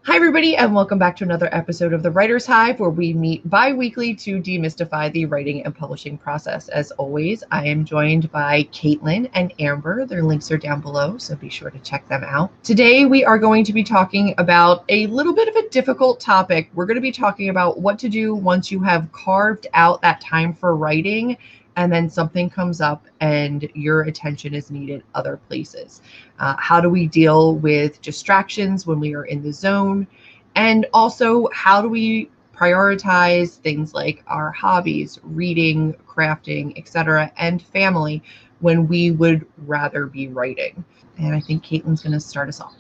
Hi, everybody, and welcome back to another episode of the Writer's Hive, where we meet bi-weekly to demystify the writing and publishing process. As always, I am joined by Katlyn and Amber. Their links are down below, so be sure to check them out. Today, we are going to be talking about a little bit of a difficult topic. We're going to be talking about what to do once you have carved out that time for writing and then something comes up and your attention is needed other places. How do we deal with distractions when we are in the zone? And also, how do we prioritize things like our hobbies, reading, crafting, etc., and family when we would rather be writing? And I think Katlyn's going to start us off.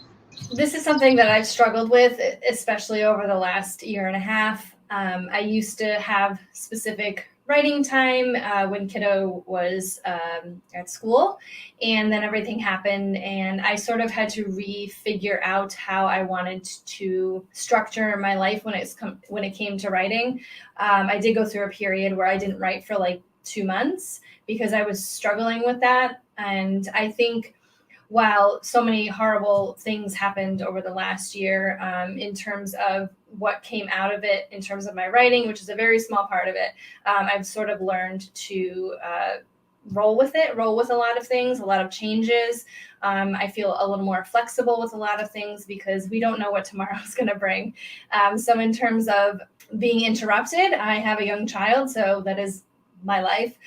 This is something that I've struggled with, especially over the last year and a half. I used to have specific writing time when kiddo was at school, and then everything happened and I sort of had to refigure out how I wanted to structure my life when it came to writing. I did go through a period where I didn't write for like 2 months because I was struggling with that. And I think while so many horrible things happened over the last year in terms of what came out of it, in terms of my writing, which is a very small part of it, I've sort of learned to roll with a lot of things, a lot of changes. I feel a little more flexible with a lot of things because we don't know what tomorrow is going to bring. So in terms of being interrupted, I have a young child, so that is my life.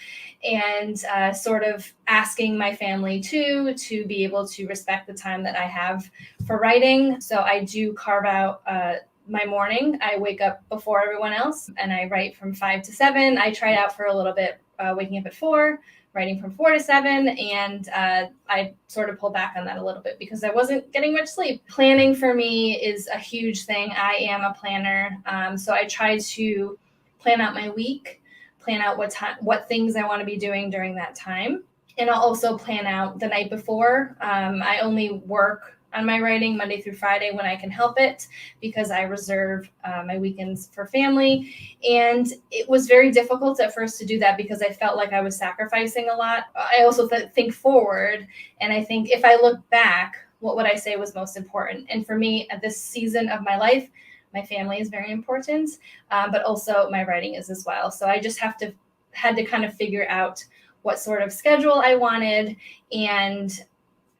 And sort of asking my family to be able to respect the time that I have for writing. So I do carve out my morning. I wake up before everyone else and I write from 5 to 7. I tried out for a little bit waking up at 4, writing from 4 to 7. And I sort of pulled back on that a little bit because I wasn't getting much sleep. Planning for me is a huge thing. I am a planner. So I try to plan out my week, plan out what things I want to be doing during that time. And I'll also plan out the night before. I only work on my writing Monday through Friday when I can help it because I reserve my weekends for family. And it was very difficult at first to do that because I felt like I was sacrificing a lot. I also think forward, and I think if I look back, what would I say was most important? And for me, at this season of my life, my family is very important, but also my writing is as well. So I just had to kind of figure out what sort of schedule I wanted and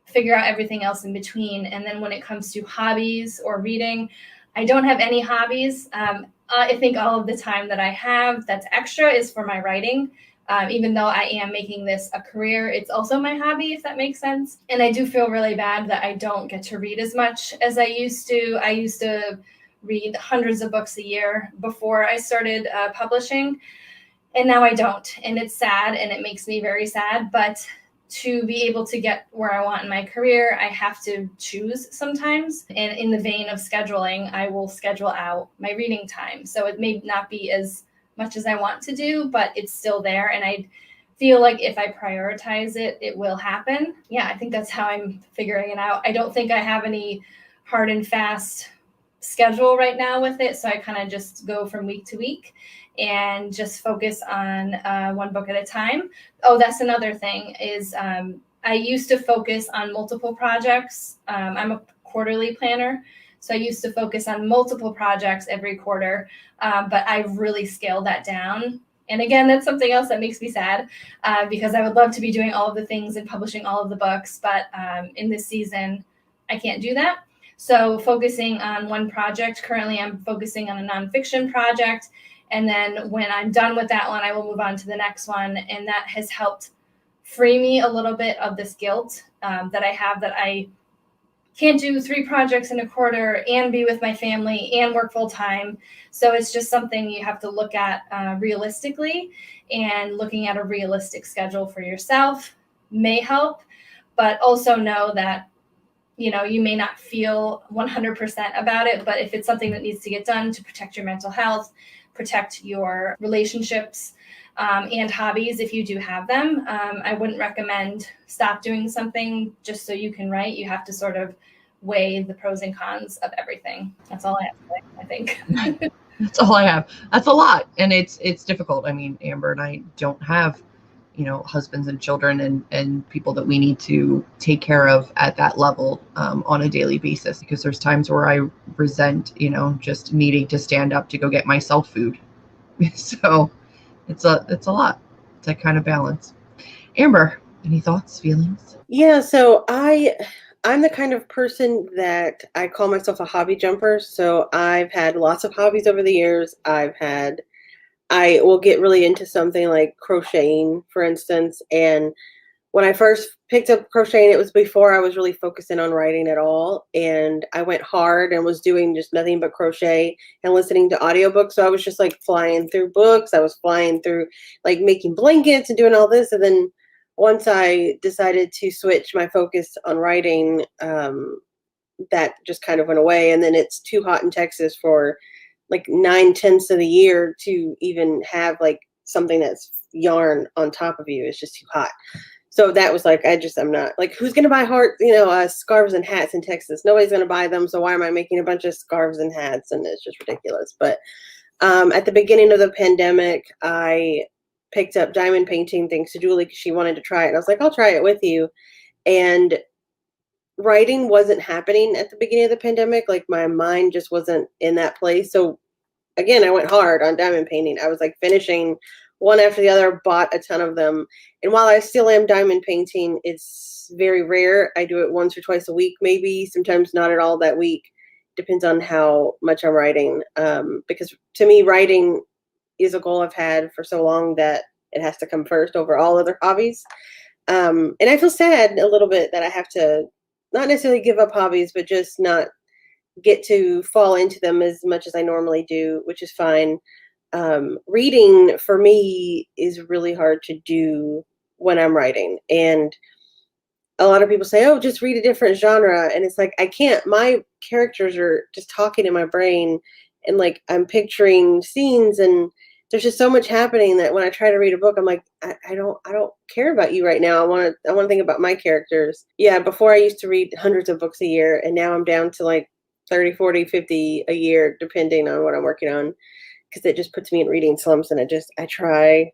figure out everything else in between. And then when it comes to hobbies or reading, I don't have any hobbies. I think all of the time that I have that's extra is for my writing. Even though I am making this a career, it's also my hobby, if that makes sense. And I do feel really bad that I don't get to read as much as I used to. I used to read hundreds of books a year before I started publishing, and now I don't. And it's sad, and it makes me very sad. But to be able to get where I want in my career, I have to choose sometimes. And in the vein of scheduling, I will schedule out my reading time. So it may not be as much as I want to do, but it's still there. And I feel like if I prioritize it, it will happen. Yeah, I think that's how I'm figuring it out. I don't think I have any hard and fast schedule right now with it. So I kind of just go from week to week and just focus on one book at a time. Oh, that's another thing is I used to focus on multiple projects. I'm a quarterly planner. So I used to focus on multiple projects every quarter, but I've really scaled that down. And again, that's something else that makes me sad because I would love to be doing all of the things and publishing all of the books. But in this season, I can't do that. So focusing on one project, currently I'm focusing on a nonfiction project. And then when I'm done with that one, I will move on to the next one. And that has helped free me a little bit of this guilt that I have that I can't do 3 projects in a quarter and be with my family and work full time. So it's just something you have to look at realistically, and looking at a realistic schedule for yourself may help, but also know that you may not feel 100% about it, but if it's something that needs to get done to protect your mental health, protect your relationships, and hobbies, if you do have them, I wouldn't recommend stop doing something just so you can write. You have to sort of weigh the pros and cons of everything. That's all I have to say, I think. That's all I have. That's a lot. And it's difficult. I mean, Amber and I don't have husbands and children and people that we need to take care of at that level on a daily basis, because there's times where I resent, just needing to stand up to go get myself food. So it's a lot to kind of balance. Amber, any thoughts, feelings? Yeah, so I'm the kind of person that I call myself a hobby jumper. So I've had lots of hobbies over the years. I will get really into something like crocheting, for instance. And when I first picked up crocheting, it was before I was really focusing on writing at all. And I went hard and was doing just nothing but crochet and listening to audiobooks. So I was just like flying through books. I was flying through like making blankets and doing all this. And then once I decided to switch my focus on writing, that just kind of went away. And then it's too hot in Texas for like 9/10 of the year to even have like something that's yarn on top of you. It's just too hot. So that was like, I'm not like, who's going to buy scarves and hats in Texas? Nobody's going to buy them. So why am I making a bunch of scarves and hats? And it's just ridiculous. But at the beginning of the pandemic, I picked up diamond painting thanks to Julie because she wanted to try it. And I was like, I'll try it with you. And writing wasn't happening at the beginning of the pandemic. Like my mind just wasn't in that place. So again, I went hard on diamond painting. I was like finishing one after the other, bought a ton of them. And while I still am diamond painting, it's very rare. I do it once or twice a week, maybe, sometimes not at all that week. Depends on how much I'm writing. Because to me, writing is a goal I've had for so long that it has to come first over all other hobbies. And I feel sad a little bit that I have to not necessarily give up hobbies, but just not get to fall into them as much as I normally do, which is fine. Reading for me is really hard to do when I'm writing. And a lot of people say, oh, just read a different genre. And it's like, I can't. My characters are just talking in my brain and like I'm picturing scenes, and there's just so much happening that when I try to read a book, I'm like, I don't care about you right now. I want to think about my characters. Yeah, before I used to read hundreds of books a year, and now I'm down to like 30, 40, 50 a year, depending on what I'm working on, because it just puts me in reading slumps. And I try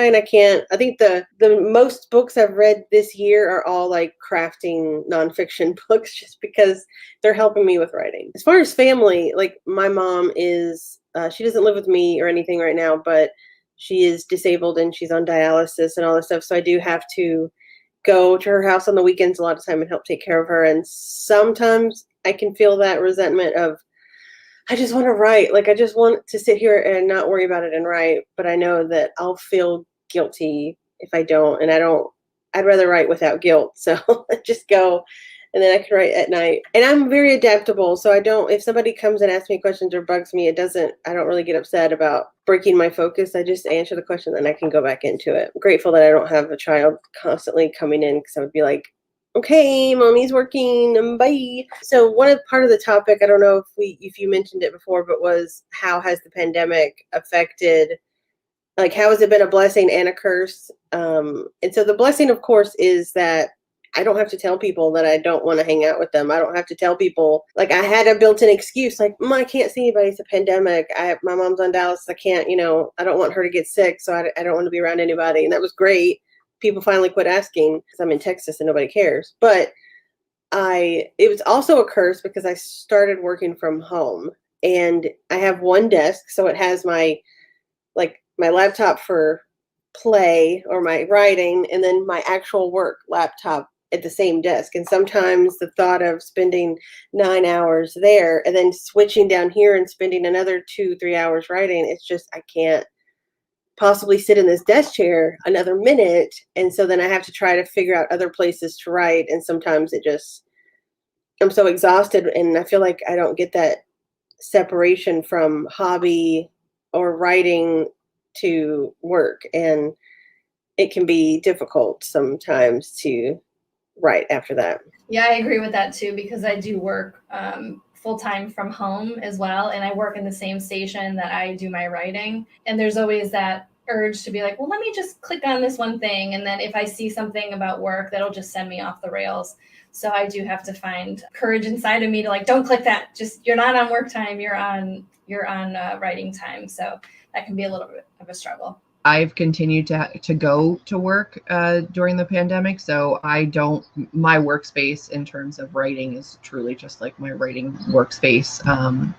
and I can't. I think the most books I've read this year are all like crafting nonfiction books, just because they're helping me with writing. As far as family, like my mom is, she doesn't live with me or anything right now, but she is disabled and she's on dialysis and all this stuff. So I do have to go to her house on the weekends a lot of time and help take care of her. And sometimes I can feel that resentment of, I just want to write. Like, I just want to sit here and not worry about it and write. But I know that I'll feel guilty if I don't. And I'd rather write without guilt. So just go, and then I can write at night. And I'm very adaptable. So if somebody comes and asks me questions or bugs me, I don't really get upset about breaking my focus. I just answer the question and I can go back into it. I'm grateful that I don't have a child constantly coming in, because I would be like, okay, mommy's working, bye. So part of the topic, I don't know if you mentioned it before, but was how has the pandemic affected, like how has it been a blessing and a curse? And so the blessing, of course, is that I don't have to tell people that I don't want to hang out with them. I don't have to tell people, like I had a built-in excuse, like, I can't see anybody, it's a pandemic. My mom's on dialysis, I can't, I don't want her to get sick, so I don't want to be around anybody. And that was great. People finally quit asking because I'm in Texas and nobody cares. But it was also a curse because I started working from home, and I have one desk. So it has my laptop for play or my writing, and then my actual work laptop at the same desk. And sometimes the thought of spending 9 hours there and then switching down here and spending another 2-3 hours writing, it's just, I can't possibly sit in this desk chair another minute. And so then I have to try to figure out other places to write. And sometimes I'm so exhausted, and I feel like I don't get that separation from hobby or writing to work. And it can be difficult sometimes to write after that. Yeah, I agree with that too, because I do work full-time from home as well. And I work in the same station that I do my writing. And there's always that urge to be like, well, let me just click on this one thing. And then if I see something about work, that'll just send me off the rails. So I do have to find courage inside of me to like, don't click that. Just, you're not on work time. You're on writing time. So that can be a little bit of a struggle. I've continued to go to work during the pandemic, so my workspace in terms of writing is truly just like my writing workspace,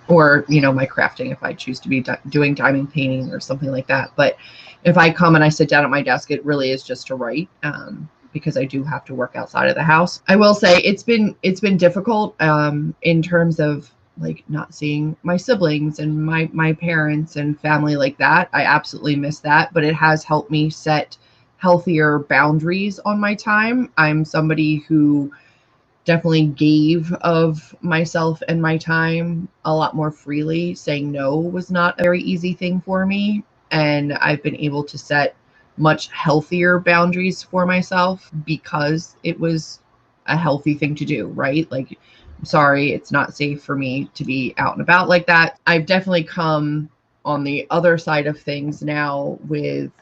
or my crafting if I choose to be doing diamond painting or something like that. But if I come and I sit down at my desk, it really is just to write, because I do have to work outside of the house. I will say it's been difficult in terms of like not seeing my siblings and my parents and family like that. I absolutely miss that, but it has helped me set healthier boundaries on my time. I'm somebody who definitely gave of myself and my time a lot more freely. Saying no was not a very easy thing for me, and I've been able to set much healthier boundaries for myself because it was a healthy thing to do, right? Like, sorry, it's not safe for me to be out and about like that. I've definitely come on the other side of things now with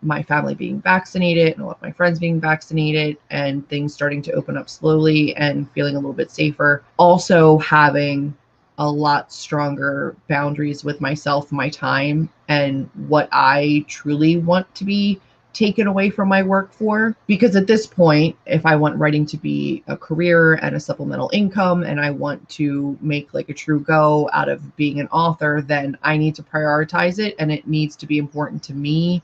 my family being vaccinated and a lot of my friends being vaccinated and things starting to open up slowly and feeling a little bit safer. Also having a lot stronger boundaries with myself, my time, and what I truly want to be taken away from my work for. Because at this point, if I want writing to be a career and a supplemental income, and I want to make like a true go out of being an author, then I need to prioritize it, and it needs to be important to me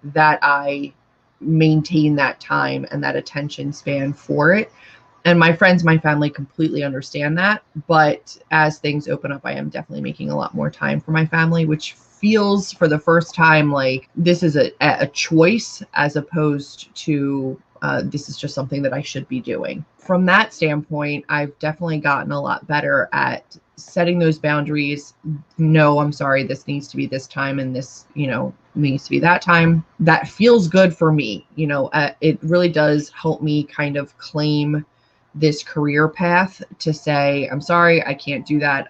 that I maintain that time and that attention span for it. And my friends, my family completely understand that. But as things open up, I am definitely making a lot more time for my family, which feels for the first time like this is a choice as opposed to this is just something that I should be doing. From that standpoint, I've definitely gotten a lot better at setting those boundaries. No, I'm sorry, this needs to be this time, and this, needs to be that time. That feels good for me. It really does help me kind of claim this career path to say, I'm sorry, I can't do that.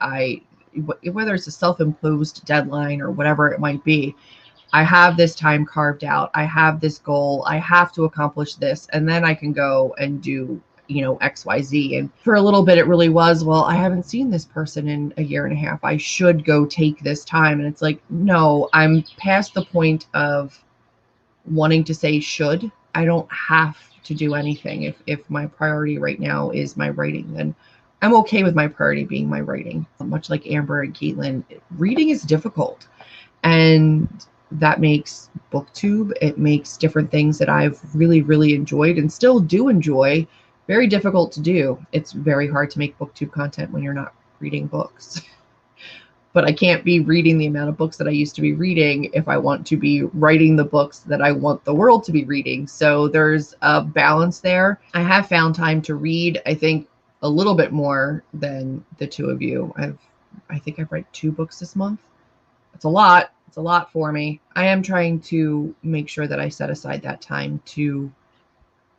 Whether it's a self-imposed deadline or whatever it might be, I have this time carved out. I have this goal. I have to accomplish this. And then I can go and do, XYZ. And for a little bit, it really was, well, I haven't seen this person in a year and a half. I should go take this time. And it's like, no, I'm past the point of wanting to say should. I don't have to do anything. If my priority right now is my writing, then I'm okay with my priority being my writing. Much like Amber and Katlyn, reading is difficult. And that makes BookTube, it makes different things that I've really, really enjoyed and still do enjoy very difficult to do. It's very hard to make BookTube content when you're not reading books. But I can't be reading the amount of books that I used to be reading if I want to be writing the books that I want the world to be reading. So there's a balance there. I have found time to read, I think, a little bit more than the two of you. I think I've read 2 books this month. It's a lot. It's a lot for me. I am trying to make sure that I set aside that time to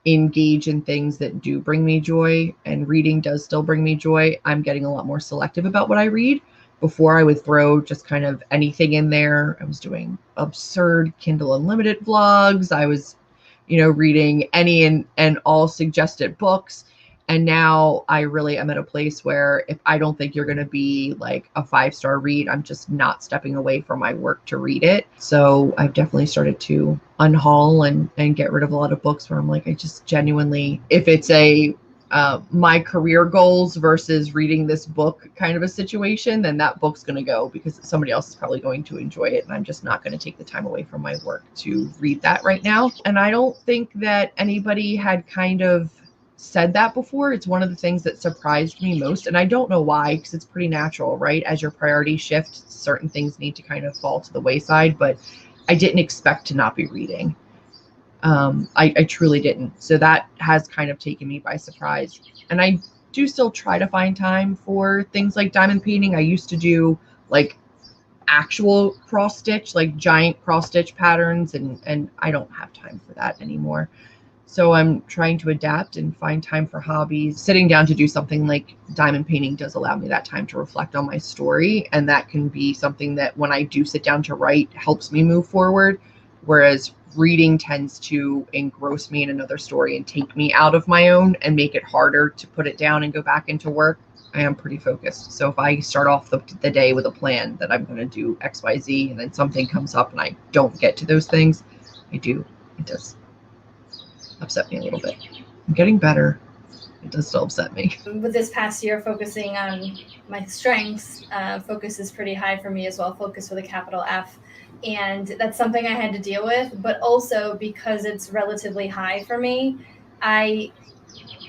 engage in things that do bring me joy, and reading does still bring me joy. I'm getting a lot more selective about what I read. Before, I would throw just kind of anything in there. I was doing absurd Kindle Unlimited vlogs. I was, reading any and all suggested books. And now I really am at a place where if I don't think you're going to be like a 5-star read, I'm just not stepping away from my work to read it. So I've definitely started to unhaul and get rid of a lot of books where I'm like, I just genuinely, if it's my career goals versus reading this book kind of a situation, then that book's going to go because somebody else is probably going to enjoy it. And I'm just not going to take the time away from my work to read that right now. And I don't think that anybody had kind of said that before. It's one of the things that surprised me most. And I don't know why, because it's pretty natural, right? As your priorities shift, certain things need to kind of fall to the wayside, but I didn't expect to not be reading. I truly didn't. So that has kind of taken me by surprise. And I do still try to find time for things like diamond painting. I used to do like actual cross stitch, like giant cross stitch patterns, and I don't have time for that anymore. So I'm trying to adapt and find time for hobbies. Sitting down to do something like diamond painting does allow me that time to reflect on my story. And that can be something that when I do sit down to write helps me move forward. Whereas reading tends to engross me in another story and take me out of my own and make it harder to put it down and go back into work. I am pretty focused. So if I start off the day with a plan that I'm going to do X, Y, Z, and then something comes up and I don't get to those things, it does upset me a little bit. I'm getting better. It does still upset me. With this past year, focusing on my strengths, focus is pretty high for me as well, focus with a capital F. And that's something I had to deal with, but also because it's relatively high for me,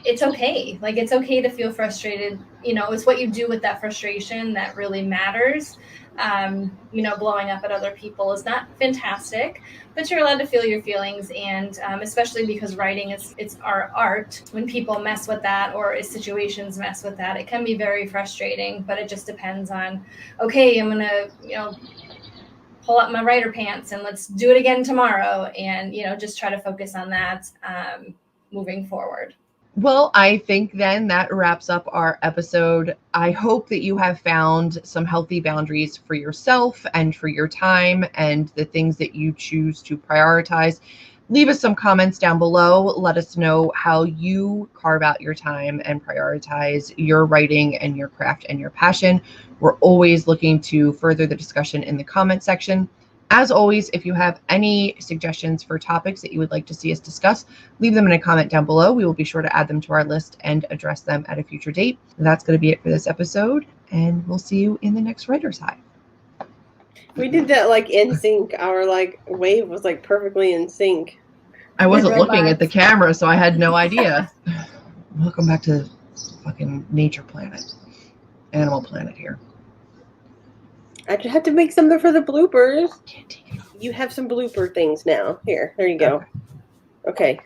it's okay. Like, it's okay to feel frustrated. It's what you do with that frustration that really matters. Blowing up at other people is not fantastic, but you're allowed to feel your feelings. And especially because writing it's our art, when people mess with that or situations mess with that, it can be very frustrating, but it just depends on, okay, I'm going to, pull up my writer pants and let's do it again tomorrow. And, just try to focus on that moving forward. Well, I think then that wraps up our episode. I hope that you have found some healthy boundaries for yourself and for your time and the things that you choose to prioritize. Leave us some comments down below. Let us know how you carve out your time and prioritize your writing and your craft and your passion. We're always looking to further the discussion in the comment section. As always, if you have any suggestions for topics that you would like to see us discuss, leave them in a comment down below. We will be sure to add them to our list and address them at a future date. And that's going to be it for this episode, and we'll see you in the next Writer's Hive. We did that like in sync. Our like wave was like perfectly in sync. I wasn't looking at the camera, so I had no idea. Welcome back to fucking Nature Planet, Animal Planet here. I just have to make something for the bloopers. You have some blooper things now. Here, there you go. Okay.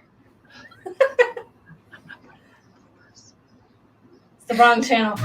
It's the wrong channel.